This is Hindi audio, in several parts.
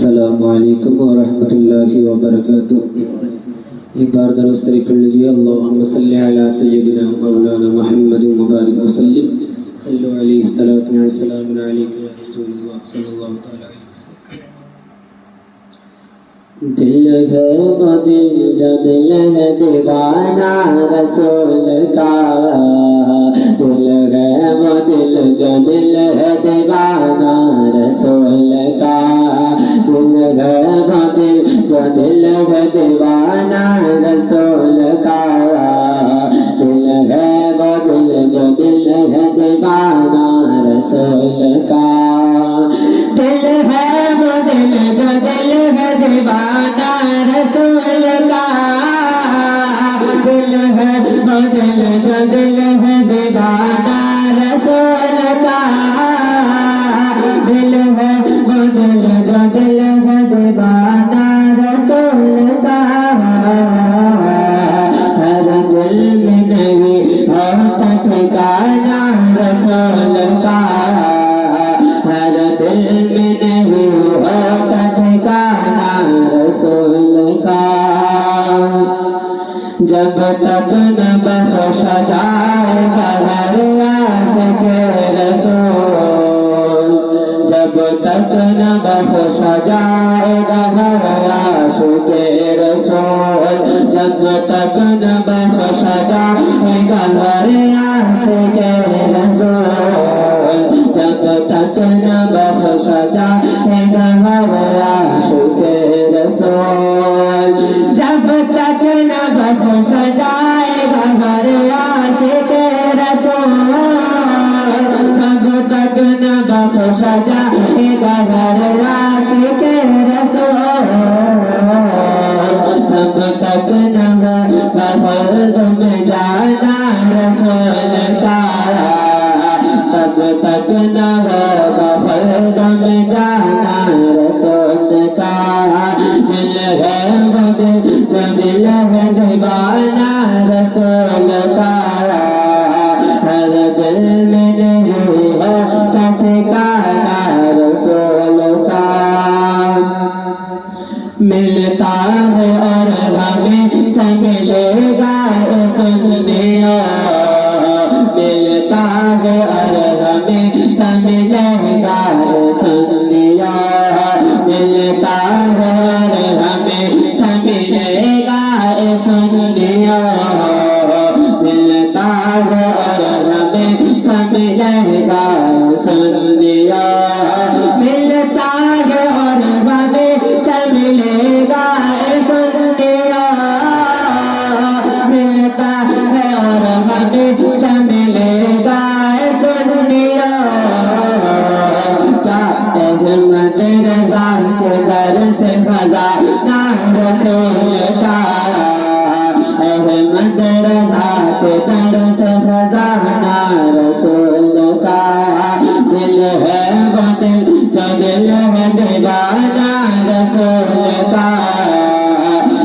अस्सलामुअलैकुम वरहमतुल्लाहि वबरकातुह। एक बार दरूद शरीफ पढ़ लीजिए। अल्लाहुम्मा सल्लि अला सय्यिदिना मौलाना मुहम्मद मुबारक वसल्लिम सल्लु अलैहि सलातु व सलामुन अलैका या रसूलल्लाह सल्लल्लाहु तआला अलैहि वसल्लम। दिल है वो दिल जो दिल है दीवाना रसूल का, दिल है वो दिल जो दिल है दीवाना रसूल का, दिल है वो दिल जो दिल है दीवाना रसूल का, दिल है वो दिल जो दिल है दीवाना रसूल का, दिल है वो दिल जो दिल है दीवाना रसूल का, दिल है वो दिल जो दिल है दीवाना रसूल का, दिल है वो दिल जो दिल है दीवाना रसूल का। हर दिल में नहीं होता ठिकाना रसूल का, हर दिल में नहीं होता ठिकाना रसूल का। जब तक न बख्शा जाएगा हर आशिक़ रसूल, जब तक न बख्शा जाएगा हर आशिक़ रसूल, जब तक न बख्शा जाएगा हर आशिक़ रसूल, जब तक न बख्शा जाएगा हर आशिक़ रसूल, जब तक न बख्शा जाएगा हर आशिक़ रसूल, जब तक न बख्शा जाएगा हर आशिक़ रसूल, तब तक न होगा हरदम जाना रसूल का, तब तक न होगा हरदम जाना रसूल का। दिल है वो दिल जो दिल है दीवाना रसूल का, हर दिल में नहीं होता ठिकाना रसूल का। मिलता है और हमें मिलेगा सुनियो, मिलता है और हमें मिलेगा सुनियो, मिलता है और हमें मिलेगा सुनियो, मिलता है और हमें मिलेगा सुनियो, मिलता है और हमें मिलेगा सुनियो, मिलता है और हमें मिलेगा सुनियो। क्या अहमद रज़ा के दर से खजाना रसूल का, अहमद रज़ा के दर से खजाना रसूल का। दिल है वो दिल जो दिल है दीवाना रसूल का,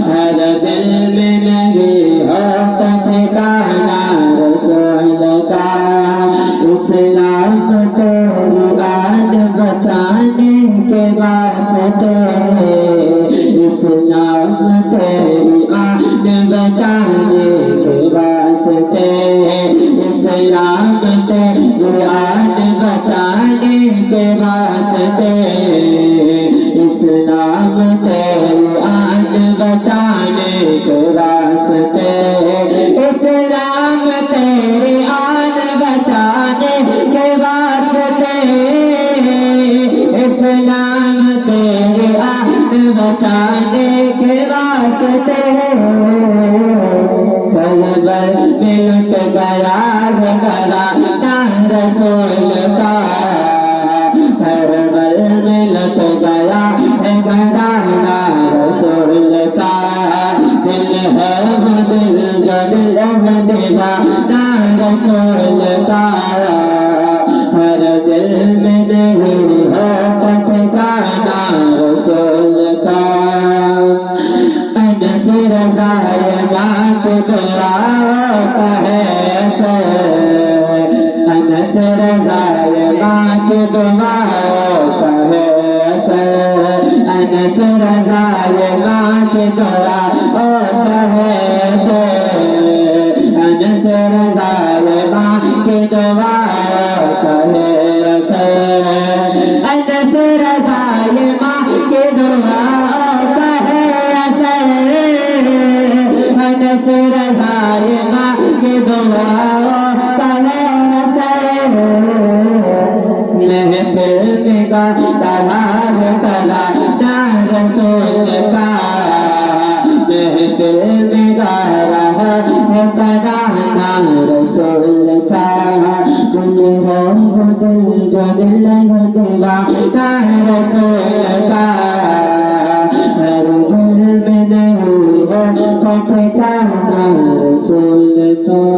हर दिल में नहीं होता ठिकाना रसूल का। इस्लाम तेरी आन बचाने के वास्ते, इस्लाम तेरी आन बचाने के वास्ते, इस्लाम तेरी आन बचाने के वास्ते, इस्लाम तेरी आन बचाने के वास्ते, इस्लाम तेरी आन बचाने के वास्ते, इस्लाम तेरी आन बचाने के वास्ते। कलबर में लुट गया है घराना रसूल का, कलबर में लुट गया है घराना रसूल का। दिल है वो दिल जो दिल है दीवाना रसूल का, हर दिल में नहीं होता ठिकाना रसूल का। अनस रज़ा बात दुआ है अनस रज़ा ये माँ की दुआ होता है से अनस रज़ा ये माँ की दुआ होता है से अनस रज़ा ये माँ की दुआ होता है से अनस रज़ा ये माँ की दुआ होता है से महफिल में गाता है तला ना रसूल का महफिल में गा रहा है तला ना रसूल का दिल हो दिल जो दिल लगेगा ना रसूल का हर दिल में नहीं है ठिकाना रसूल का